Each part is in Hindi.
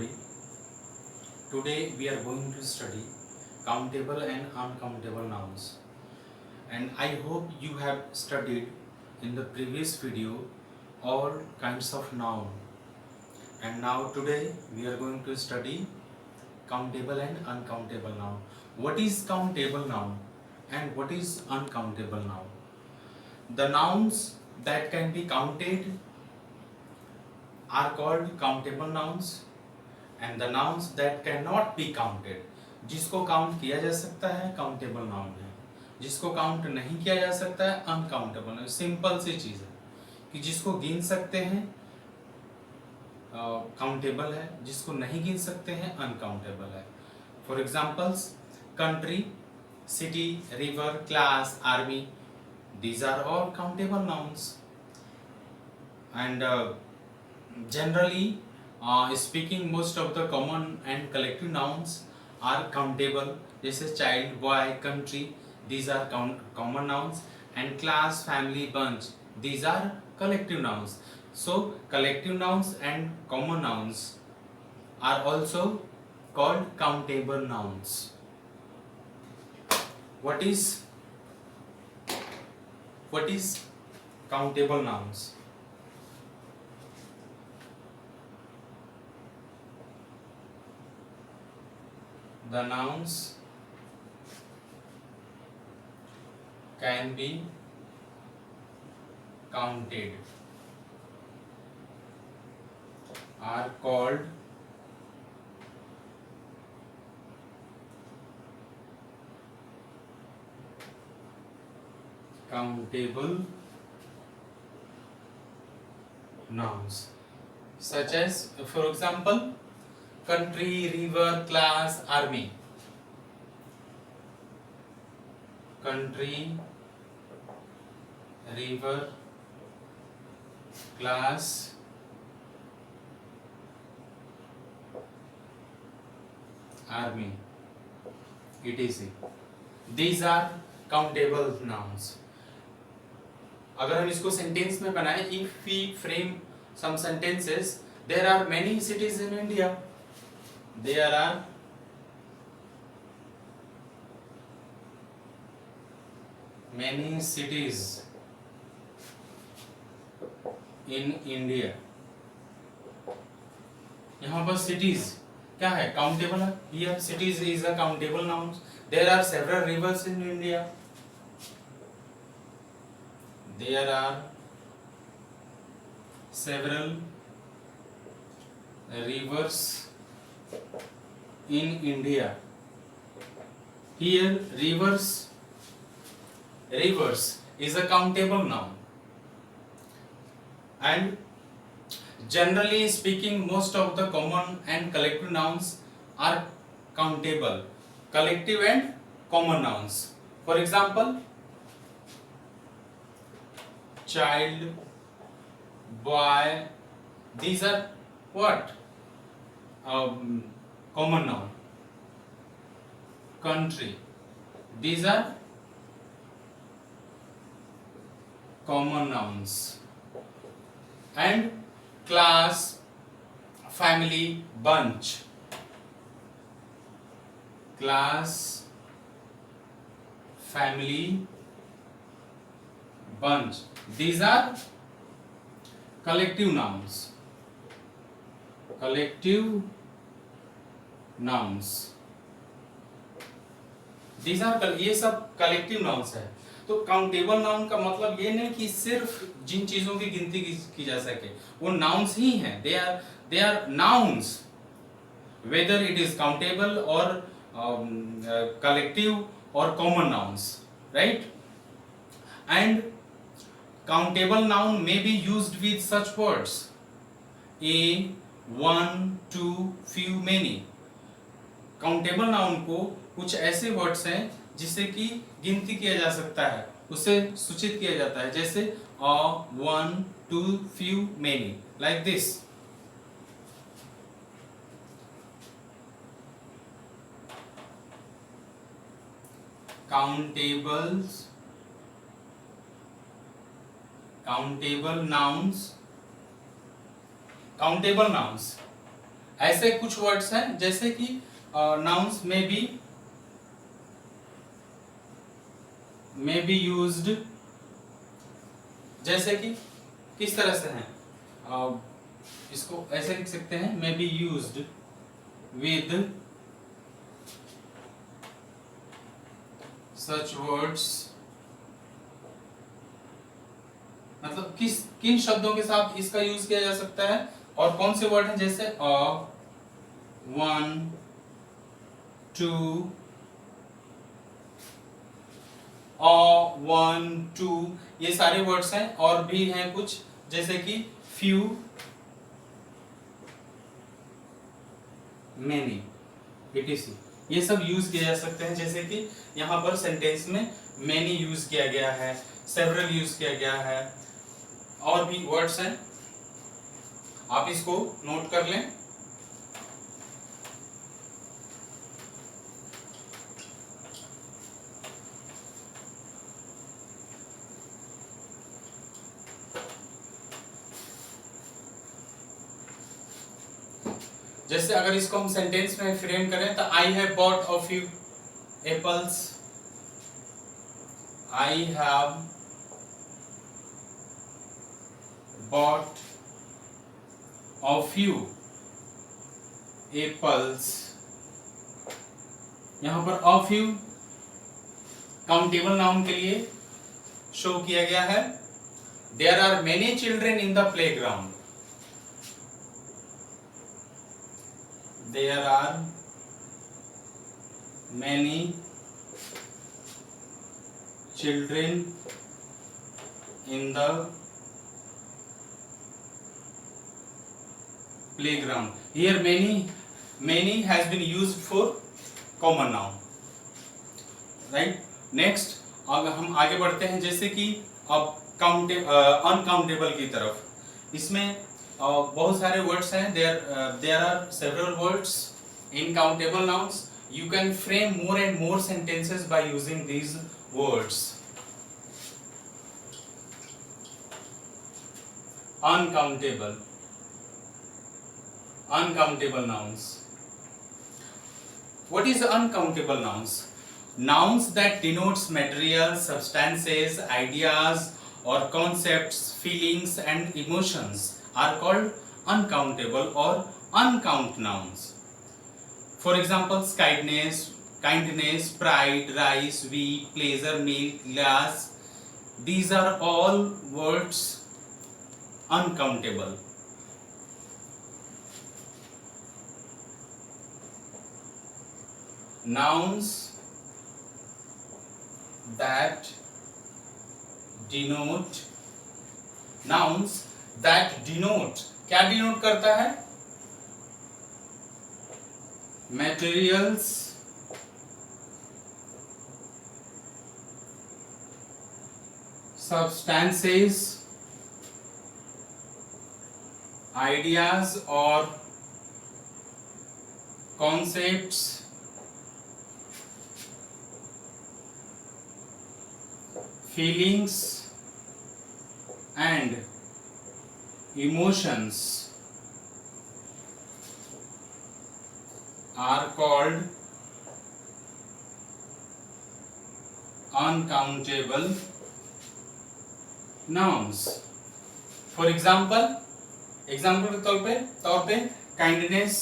everybody. Today we are going to study countable and uncountable nouns. And I hope you have studied in the previous video all kinds of noun. And now today we are going to study countable and uncountable noun. What is countable noun and what is uncountable noun? The nouns that can be counted are called countable nouns and the nouns that cannot be counted, जिसको काउंट किया जा सकता है काउंटेबल नाउन है, जिसको काउंट नहीं किया जा सकता है अनकाउंटेबल है। सिंपल सी चीज है कि जिसको गिन सकते हैं काउंटेबल है, जिसको नहीं गिन सकते हैं अनकाउंटेबल है। For examples country, city, river, class, army, these are all countable nouns. And generally speaking, most of the common and collective nouns are countable. जैसे child, boy, country, these are common nouns. And class, family, bunch, these are collective nouns. So collective nouns and common nouns are also called countable nouns. What is countable nouns? The nouns can be counted are called countable nouns, such as, for example, country, river, class, army. Country, river, class, army, etc. These are countable nouns. अगर हम इसको सेंटेंस में बनाएं, if we frame some sentences, there are many cities in India. There are many cities in India. यहाँ पर cities क्या है? Countable है. Here cities is a countable noun. There are several rivers in India. There are several rivers in India. Here rivers is a countable noun. And generally speaking, most of the common and collective nouns are countable. Collective and common nouns. For example, child, boy, these are what? Common noun. Country, these are common nouns. And class, family, bunch. Class, family, bunch. These are collective nouns. Collective nouns. These are ये सब collective nouns है. तो काउंटेबल नाउन का मतलब ये नहीं कि सिर्फ जिन चीजों की गिनती की जा सके, वो नाउन्स ही हैं. they are nouns, whether it is countable or collective or common nouns, right? And countable noun may be used with such words: a, one, two, few, many. Countable noun को कुछ ऐसे वर्ड्स हैं जिससे कि गिनती किया जा सकता है, उसे सूचित किया जाता है, जैसे a, one, two, few, many, like this. Countable nouns ऐसे कुछ वर्ड्स हैं जैसे कि नाउन्स में बी यूज्ड, जैसे कि किस तरह से हैं, इसको ऐसे लिख सकते हैं, may be used with such words, मतलब किन शब्दों के साथ इसका यूज किया जा सकता है और कौन से वर्ड हैं, जैसे वन, टू, वन, टू, ये सारे वर्ड्स हैं। और भी हैं कुछ जैसे कि फ्यू, मेनी, etc, ये सब यूज किए जा सकते हैं। जैसे कि यहाँ पर सेंटेंस में मेनी यूज किया गया है, सेवरल यूज किया गया है, और भी वर्ड्स हैं, आप इसको नोट कर लें। जैसे अगर इसको हम सेंटेंस में फ्रेम करें तो I have bought a few apples, I have bought a few apples. यहां पर अ फ्यू काउंटेबल नाउन के लिए शो किया गया है। There are many children in the playground, there are many children in the playground. Here many has been used for common noun, right? Next अगर हम आगे बढ़ते हैं, जैसे कि अब अनकाउंटेबल की तरफ, इसमें बहुत सारे वर्ड्स हैं। There are several words in countable nouns. You can frame more and more sentences by using these words. uncountable nouns. What is uncountable nouns? Nouns that denotes materials, substances, ideas or concepts, feelings and emotions are called uncountable or uncount nouns. For example, kindness, pride, rice, wheat, pleasure, milk, glass. These are all words uncountable. Nouns that denote, क्या डिनोट करता है? Materials, substances, ideas or concepts, feelings and emotions are called uncountable nouns. For example के तौर पे kindness,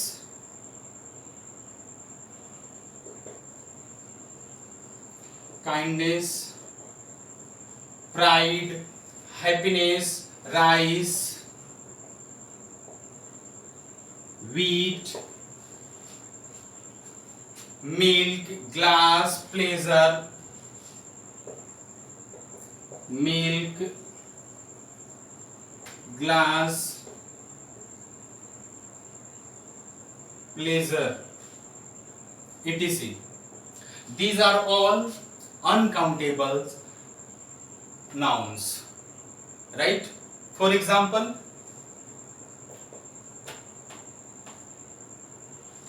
pride, happiness, rice, wheat, milk, glass, pleasure, milk, glass, pleasure, etc. These are all uncountable nouns, right? For example,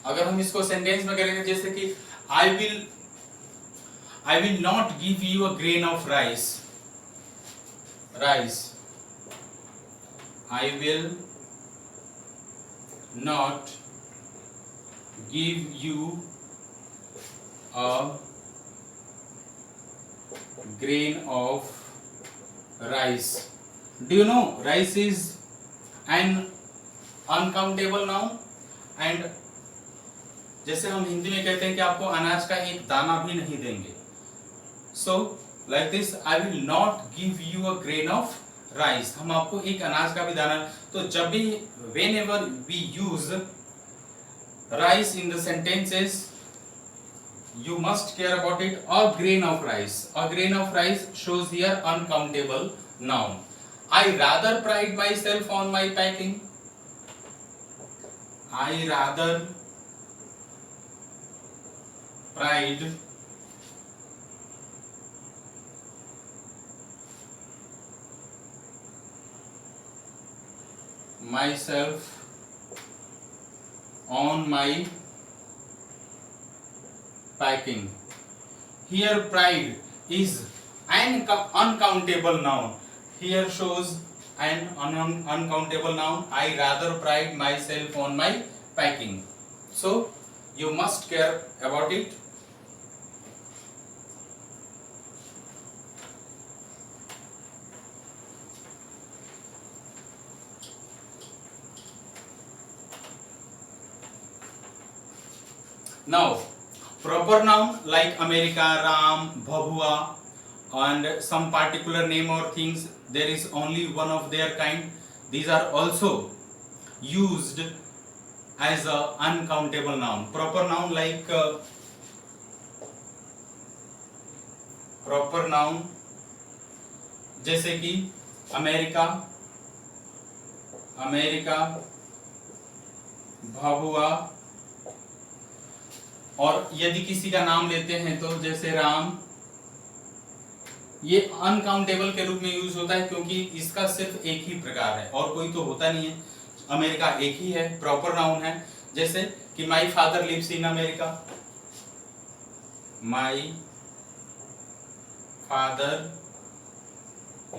अगर हम इसको सेंटेंस में करेंगे, जैसे कि I will not give you a grain of rice. I will not give you a grain of rice. Do you know rice is an uncountable noun? And जैसे हम हिंदी में कहते हैं कि आपको अनाज का एक दाना भी नहीं देंगे, so like this I will not give you a grain of rice, हम आपको एक अनाज का भी दाना। तो जब भी whenever we use rice in the sentences you must care about it. A grain of rice, a grain of rice shows here uncountable noun. I rather pride myself on my packing. I rather pride myself on my packing. Here pride is an uncountable noun. Here shows an uncountable noun. I rather pride myself on my packing. So you must care about it. Now proper noun like America, Ram, Bhabua and some particular name or things, there is only one of their kind. These are also used as a uncountable noun. Proper noun like proper noun जैसे कि अमेरिका, अमेरिका, भभुआ, और यदि किसी का नाम लेते हैं तो जैसे राम, ये अनकाउंटेबल के रूप में यूज होता है क्योंकि इसका सिर्फ एक ही प्रकार है और कोई तो होता नहीं है। अमेरिका एक ही है, प्रॉपर नाउन है। जैसे कि my father lives in America, my father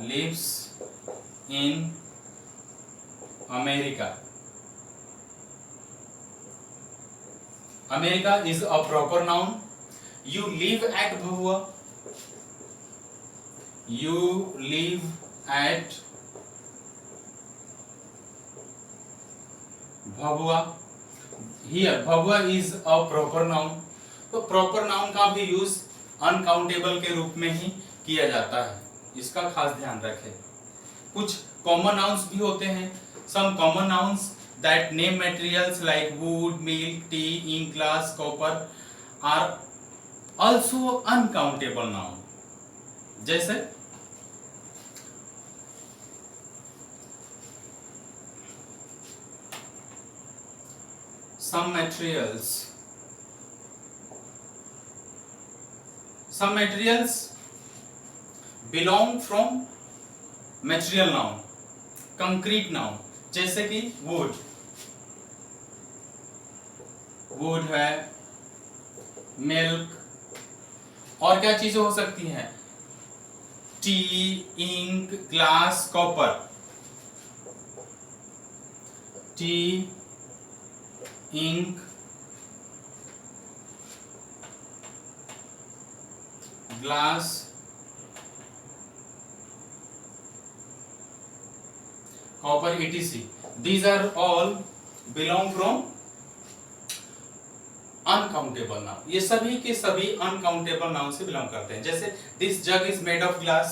lives in America. America is a proper noun. You live at Bhavua. You live at Bhavua. Here Bhavua is a proper noun. तो proper noun का भी यूज uncountable के रूप में ही किया जाता है, इसका खास ध्यान रखें। कुछ common nouns भी होते हैं। Some common nouns that name materials like wood, milk, tea, ink, glass, copper are also uncountable noun. जैसे some materials belong from material noun, concrete noun, जैसे कि wood, वुड है, मिल्क, और क्या चीजें हो सकती हैं, tea, ink, glass, copper. Tea, ink, glass, copper, etc. These are all belong from uncountable noun. ये सभी के सभी uncountable noun से बिलोंग करते हैं। जैसे this jug is made of glass,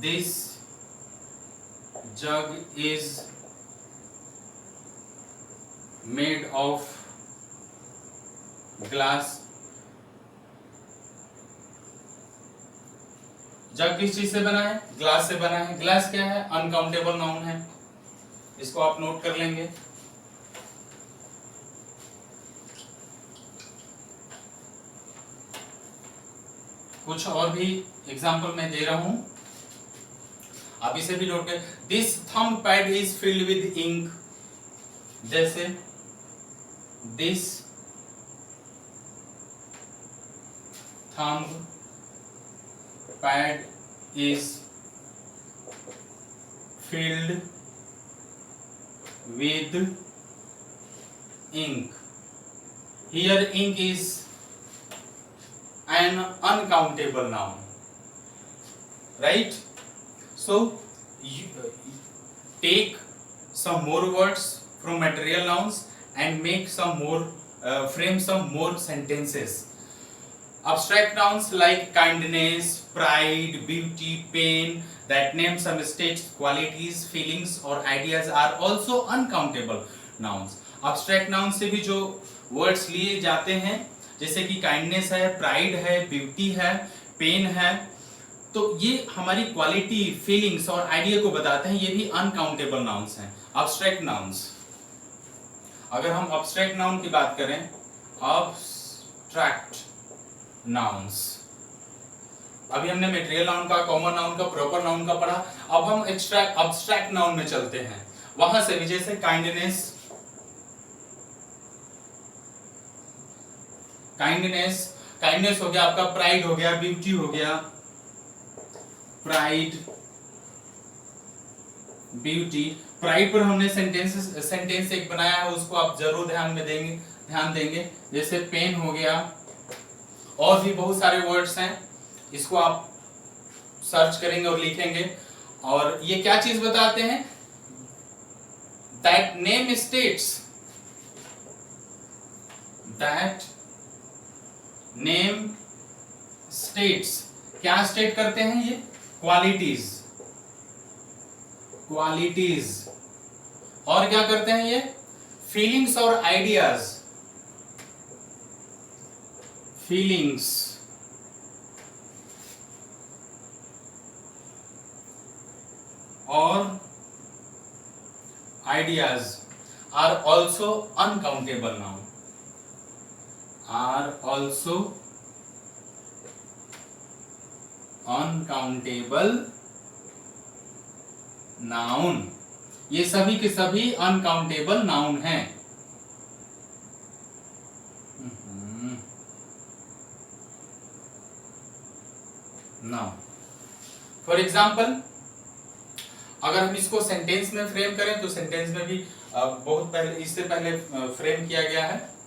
this jug is made of glass। जग किस चीज से बना है, ग्लास से बना है। ग्लास क्या है, अनकाउंटेबल नाउन है, इसको आप नोट कर लेंगे। कुछ और भी एग्जांपल मैं दे रहा हूं, आप इसे भी नोट कर। This thumb pad is filled with ink, जैसे this thumb pad is filled with ink. Here ink is an uncountable noun, right? So you take some more words from material nouns and make some more frame some more sentences. Abstract nouns like kindness, pride, beauty, pain, that name some states, qualities, feelings or ideas are also uncountable nouns. Abstract nouns से भी जो words लिए जाते हैं, जैसे कि kindness है, pride है, beauty है, pain है, तो ये हमारी क्वालिटी, फीलिंग्स और आइडिया को बताते हैं, ये भी अनकाउंटेबल नाउन्स हैं, अब्स्ट्रैक्ट नाउन्स। अगर हम अब्स्ट्रैक्ट नाउन की बात करें, अब्स्ट्रैक्ट नाउन्स, अभी हमने मटेरियल नाउन का, कॉमन नाउन का, प्रॉपर नाउन का पढ़ा, अब हम अब्स्ट्रैक्ट नाउन में चलते हैं। वहां से भी जैसे काइंडनेस, काइंडनेस हो गया आपका, प्राइड हो गया, ब्यूटी हो गया, प्राइड, ब्यूटी। प्राइड पर हमने सेंटेंस एक बनाया है, उसको आप जरूर ध्यान देंगे। जैसे पेन हो गया, और भी बहुत सारे वर्ड्स हैं, इसको आप सर्च करेंगे और लिखेंगे। और ये क्या चीज बताते हैं? That name states, that name states, क्या स्टेट करते हैं ये? Qualities, qualities. और क्या करते हैं ये? फीलिंग्स और आइडियाज, फीलिंग्स और ideas are also uncountable noun, are also uncountable noun. ये सभी के सभी अनकाउंटेबल नाउन हैं। नाउ फॉर एग्जाम्पल, अगर हम इसको सेंटेंस में फ्रेम करें तो सेंटेंस में भी बहुत पहले, इससे पहले फ्रेम किया गया है।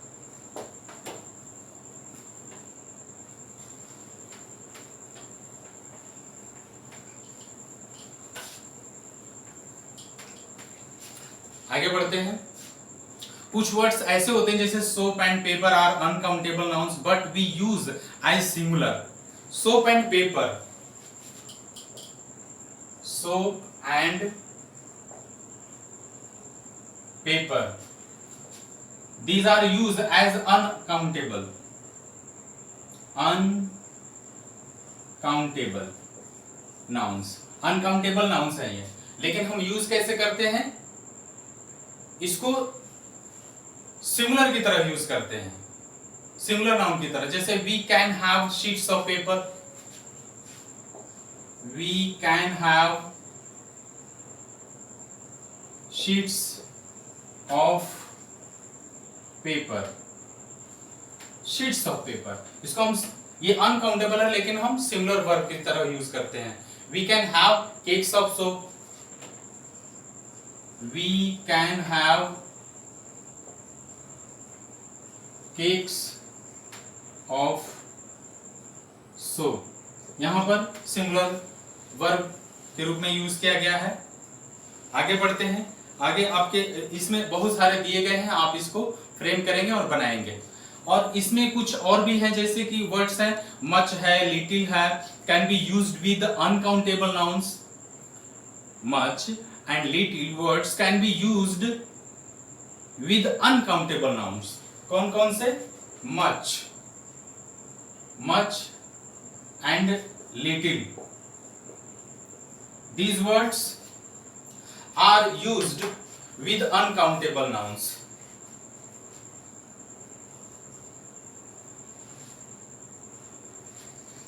आगे बढ़ते हैं। कुछ वर्ड्स ऐसे होते हैं जैसे soap and paper are uncountable nouns but we use as singular. Soap and paper, soap and paper, these are used as uncountable nouns, uncountable nouns है ये। लेकिन हम यूज कैसे करते हैं इसको? सिंगुलर की तरह यूज करते हैं, सिंगुलर नाउन की तरह। जैसे we can have sheets of paper, we can have sheets of paper, sheets of paper. इसको हम, ये अनकाउंटेबल है लेकिन हम सिंगुलर वर्ब की तरह यूज करते हैं। We can have cakes of soap, we can have cakes of soap. यहां पर सिंगुलर वर्ब के रूप में यूज किया गया है। आगे बढ़ते हैं। आगे आपके इसमें बहुत सारे दिए गए हैं, आप इसको फ्रेम करेंगे और बनाएंगे। और इसमें कुछ और भी है, जैसे कि वर्ड्स हैं, मच है, लिटिल है, can be used with uncountable nouns. Much and little words can be used with uncountable nouns. कौन कौन से? Much, much and little, these words are used with uncountable nouns.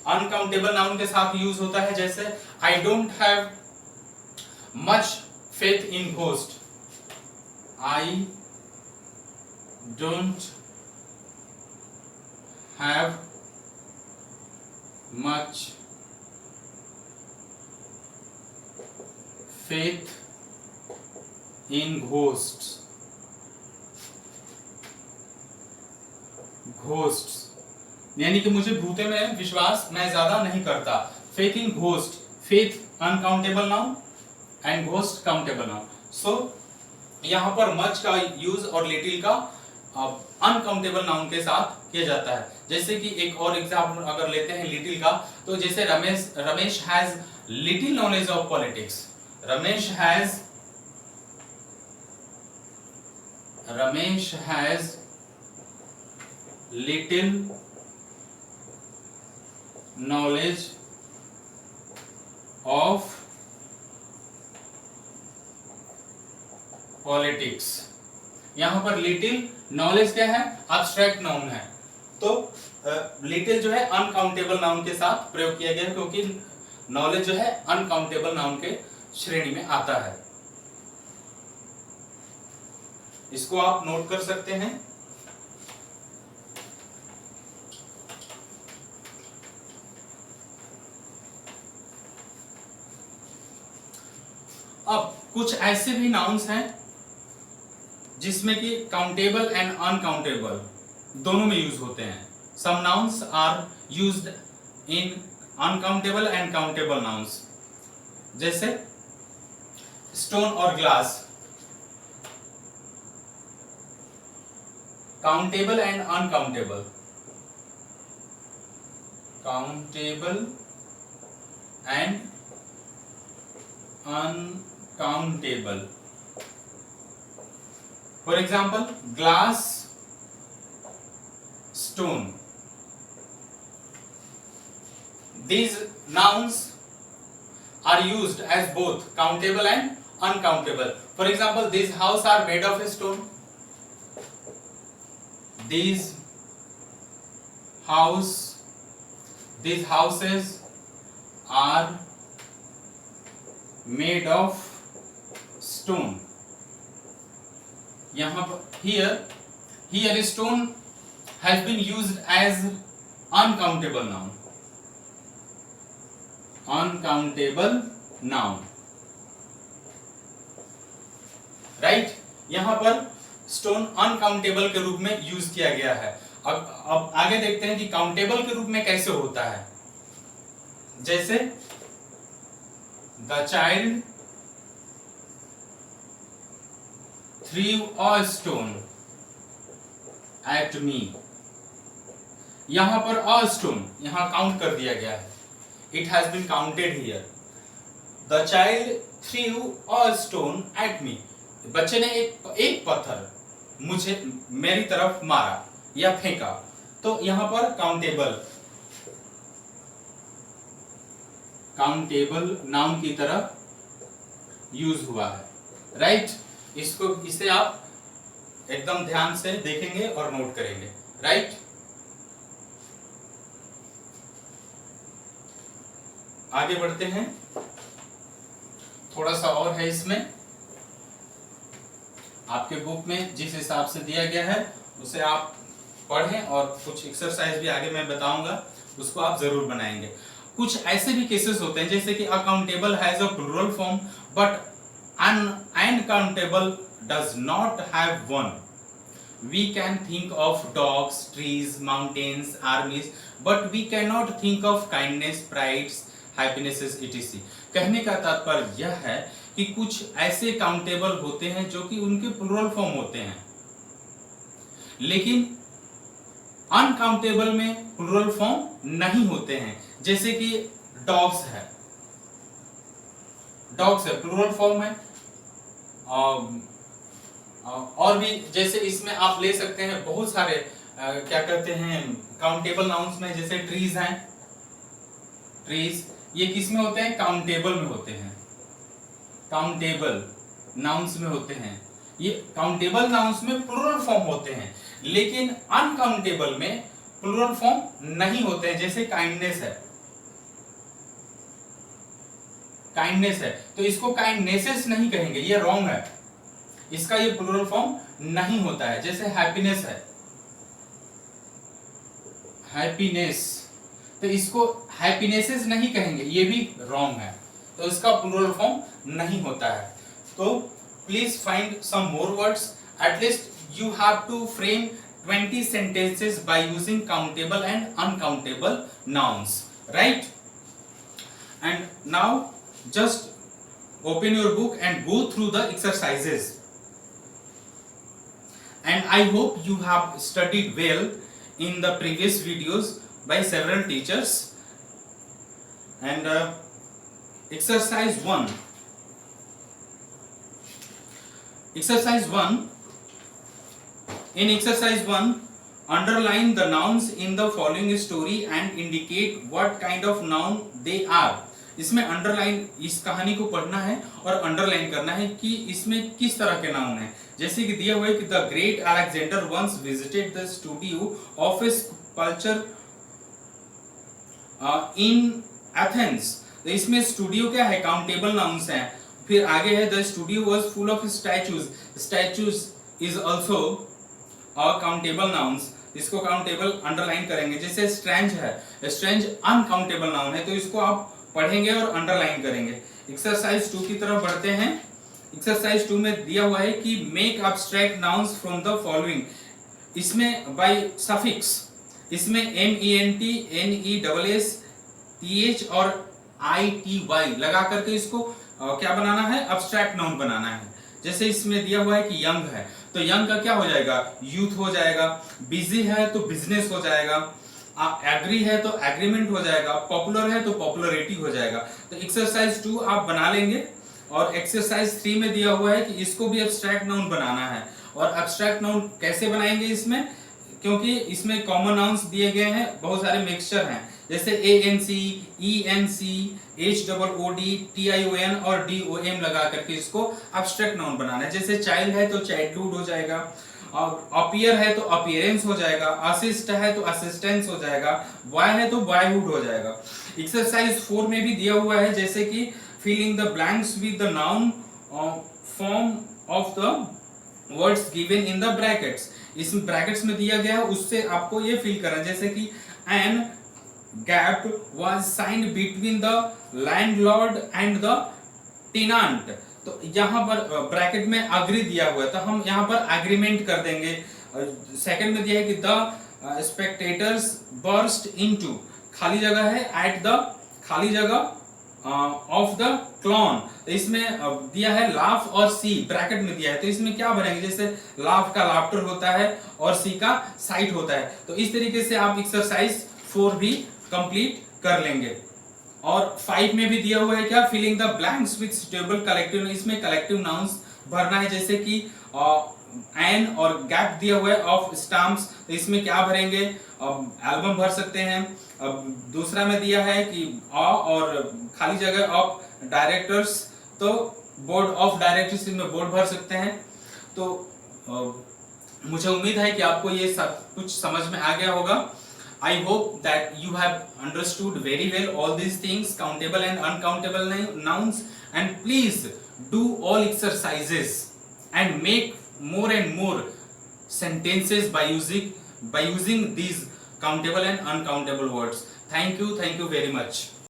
Uncountable noun के साथ यूज होता है, जैसे I don't have much faith in ghost, I don't have much faith in ghosts, ghosts यानी कि मुझे भूते में विश्वास मैं ज्यादा नहीं करता। Faith in ghost, faith uncountable noun and ghost countable noun. So यहां पर मच का यूज और लिटिल का अनकाउंटेबल नाउन के साथ किया जाता है। जैसे कि एक और एग्जाम्पल अगर लेते हैं लिटिल का, तो जैसे Ramesh has little knowledge of politics. Ramesh has little knowledge of politics. यहां पर लिटिल नॉलेज क्या है? एब्स्ट्रैक्ट नाउन है, तो लिटिल जो है अनकाउंटेबल नाउन के साथ प्रयोग किया गया है, क्योंकि नॉलेज जो है अनकाउंटेबल नाउन के श्रेणी में आता है। इसको आप नोट कर सकते हैं। अब कुछ ऐसे भी नाउन्स हैं जिसमें कि काउंटेबल एंड अनकाउंटेबल दोनों में यूज होते हैं। Some nouns are used in uncountable and countable nouns, जैसे स्टोन और glass, countable and uncountable, countable and uncountable. For example, glass, stone. These nouns are used as both countable and uncountable. For example, these houses are made of stone. These houses are made of stone. यहाँ पर here stone has been used as uncountable noun, right. यहाँ पर स्टोन अनकाउंटेबल के रूप में यूज किया गया है। अब आगे देखते हैं कि काउंटेबल के रूप में कैसे होता है। जैसे the child threw a stone at me। यहां पर a stone यहां काउंट कर दिया गया है, it has been counted here। the child threw a stone at me, बच्चे ने एक पत्थर मुझे मेरी तरफ मारा या फेंका, तो यहां पर काउंटेबल नाउन की तरह यूज हुआ है, राइट। इसे आप एकदम ध्यान से देखेंगे और नोट करेंगे, राइट। आगे बढ़ते हैं, थोड़ा सा और है इसमें। आपके बुक में जिस हिसाब से दिया गया है उसे आप पढ़ें, और कुछ एक्सरसाइज भी आगे मैं बताऊंगा, उसको आप जरूर बनाएंगे। कुछ ऐसे भी केसेस होते हैं जैसे कि accountable has a plural form but uncountable does not have one। We can think of dogs, trees, mountains, armies, but we cannot think of kindness, prides, happinesses, etc। कहने का तात्पर्य यह है कि कुछ ऐसे काउंटेबल होते हैं जो कि उनके प्लूरल फॉर्म होते हैं, लेकिन अनकाउंटेबल में प्लूरल फॉर्म नहीं होते हैं। जैसे कि डॉग्स है प्लूरल फॉर्म है, और भी जैसे इसमें आप ले सकते हैं बहुत सारे क्या कहते हैं काउंटेबल नाउन्स में, जैसे ट्रीज हैं। ट्रीज ये किस में होते हैं? काउंटेबल में होते हैं, काउंटेबल नाउन्स में होते हैं। ये काउंटेबल नाउन्स में प्लूरल फॉर्म होते हैं, लेकिन अनकाउंटेबल में प्लूरल फॉर्म नहीं होते हैं। जैसे काइंडनेस है, तो इसको काइंडनेसेस नहीं कहेंगे, ये रॉन्ग है, इसका ये प्लूरल फॉर्म नहीं होता है। जैसे हैप्पीनेस है, हैप्पीनेस, तो इसको हैप्पीनेसेस नहीं कहेंगे, ये भी रॉन्ग है, तो इसका प्लूरल फॉर्म नहीं होता है। तो please find some more words. At least you have to frame 20 sentences by using countable and uncountable nouns, right? And now just open your book and go through the exercises. And I hope you have studied well in the previous videos by several teachers. And exercise 1. Exercise 1. In exercise 1, underline the nouns in the following story and indicate what kind of noun they are. इसमें अंडरलाइन, इस कहानी को पढ़ना है और अंडरलाइन करना है कि इसमें किस तरह के नाउन है। जैसे कि दिया हुआ है कि the great Alexander once visited the studio of his sculpture in Athens. तो इसमें स्टूडियो क्या है, काउंटेबल नाउन्स हैं। फिर आगे है the studio was full of statues, statues is also countable nouns, इसको काउंटेबल अंडरलाइन करेंगे। जैसे स्ट्रेंज है, स्ट्रेंज अनकाउंटेबल नाउन है, तो इसको आप पढ़ेंगे और अंडरलाइन करेंगे। एक्सरसाइज 2 की तरफ बढ़ते हैं। एक्सरसाइज 2 में दिया हुआ है कि make abstract nouns from the following. इसमें बाय सफिक्स, इसमें MENT, NESS, TH और ITY लगा करके इसको क्या बनाना है, एब्स्ट्रैक्ट नाउन बनाना है। जैसे इसमें दिया हुआ है कि यंग है, तो यंग का क्या हो जाएगा, यूथ हो जाएगा। बिजी है तो बिजनेस हो जाएगा। एग्री है तो एग्रीमेंट हो जाएगा। पॉपुलर है तो पॉपुलरिटी हो जाएगा। तो एक्सरसाइज 2 आप बना लेंगे। और एक्सरसाइज 3 में दिया हुआ है कि इसको भी एब्स्ट्रैक्ट नाउन बनाना है। और एब्स्ट्रैक्ट नाउन कैसे बनाएंगे इसमें, क्योंकि इसमें कॉमन नाउन्स दिए गए हैं, बहुत सारे मिक्सचर हैं। जैसे ANC, ENC, HOOD, TION और DOM लगा करके इसको एब्स्ट्रैक्ट नाउन बनाना है। जैसे चाइल्ड है तो चाइल्डहुड हो जाएगा, और अपीयर है तो अपीयरेंस हो जाएगा, असिस्ट है तो असिस्टेंस हो जाएगा, बॉय है तो बॉयहुड हो जाएगा। एक्सरसाइज 4 में भी दिया हुआ है जैसे कि filling the blanks with the noun form of the words given in the brackets. इस ब्रैकेट्स में दिया गया है, उससे आपको ये फिल करना है। जैसे कि an gap was signed between the landlord and the tenant. तो यहाँ पर ब्रैकेट में अग्री दिया हुआ है, तो हम यहाँ पर एग्रीमेंट कर देंगे। सेकंड में दिया है कि द स्पेक्टेटर्स बर्स्ट इनटू, खाली जगह है, एट द खाली जगह ऑफ द क्लॉन। तो इसमें दिया है लाफ और सी, ब्रैकेट में दिया है, तो इसमें क्या भरेंगे, जैसे लाफ का लाफ्टर होता है और सी का साइट होता है। तो इस तरीके से आप एक्सरसाइज 4 भी कंप्लीट कर लेंगे। और 5 में भी दिया हुआ है क्या, filling the blanks with suitable collective. इसमें कलेक्टिव नाउन्स भरना है। जैसे कि एन और गैप दिया हुआ है ऑफ स्टाम्प्स, तो इसमें क्या भरेंगे, एल्बम भर सकते हैं। दूसरा में दिया है कि और खाली जगह ऑफ डायरेक्टर्स, तो बोर्ड ऑफ डायरेक्टर्स में बोर्ड भर सकते हैं। तो मुझे उम्मीद है कि आपको ये सब कुछ समझ में आ गया होगा। I hope that you have understood very well all these things, countable and uncountable nouns, and please do all exercises and make more and more sentences by using these countable and uncountable words. Thank you very much.